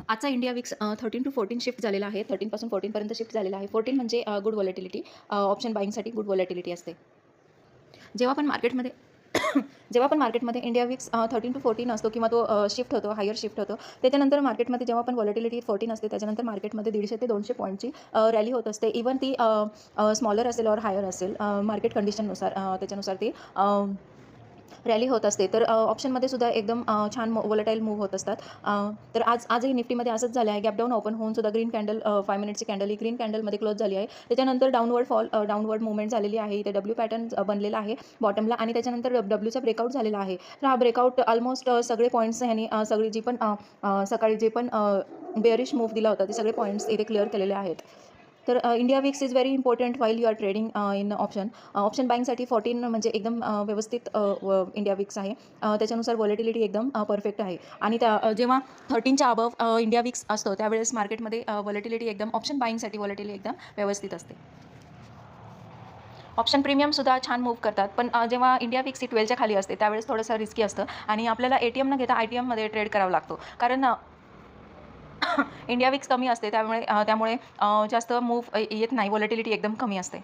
आजचा India VIX 13 to 14 shift झालेला आहे. 13 पासून 14 पर्यंत शिफ्ट झालेला आहे. 14 म्हणजे good volatility. Option बायिंगसाठी good volatility असते. जेव्हा पण मार्केटमध्ये जेव्हा पण मार्केटमध्ये इंडिया विक्स 13 टू 14 असतो किंवा तो शिफ्ट होतो, हायर शिफ्ट होतो. त्याच्यानंतर मार्केटमध्ये जेव्हा पण व्हॉलॅटिलिटी 14 असते, त्याच्यानंतर मार्केटमध्ये 150 ते 200 पॉईंटची रॅली होत असते. इव्हन ती स्मॉलर असेल और हायर असेल, मार्केट कंडिशननुसार त्याच्यानुसार ती रॅली होत असते. तर ऑप्शनमध्ये सुद्धा एकदम छान व्हॉलेटाईल मूव्ह होत असतात. तर आजही निफ्टीमध्ये असंच झालं आहे. गॅप डाऊन ओपन होऊन सुद्धा ग्रीन कॅन्डल 5 मिनिटची कॅन्डल ही ग्रीन कॅन्डलमध्ये क्लोज झाली आहे. त्याच्यानंतर डाऊनवर्ड मूव्हमेंट झालेली आहे. इथे डब्ल्यू पॅटर्न बनलेला आहे बॉटमला आणि त्याच्यानंतर डब्ल्यूचा ब्रेकआउट झालेला आहे. तर हा ब्रेकआउट ऑलमोस्ट सगळे पॉईंट्स ह्यानी सगळी जी पण सकाळी जे पण बेअरिश मूव्ह दिला होता ते सगळे पॉईंट्स इथे क्लिअर केलेले आहेत. तर India VIX is very important while you are trading in option बाईंगसाठी 14 म्हणजे एकदम व्यवस्थित इंडिया विक्स आहे. त्याच्यानुसार व्हॉलेटिलिटी एकदम परफेक्ट आहे आणि जेव्हा 13च्या अबव इंडिया विक्स असतो त्यावेळेस मार्केटमध्ये व्हॉलेटिलिटी एकदम ऑप्शन बाईंगसाठी व्हॉलेटिलिटी एकदम व्यवस्थित असते. ऑप्शन प्रीमियमसुद्धा छान मूव्ह करतात, पण जेव्हा इंडिया विक्स ही 12च्या खाली असते त्यावेळेस थोडंसं रिस्की असतं आणि आपल्याला ATM न घेता ITMमध्ये ट्रेड करावा लागतो. कारण इंडिया विक्स कमी असते त्यामुळे जास्त मूव्ह येत नाही, व्हॉलेटिलिटी एकदम कमी असते.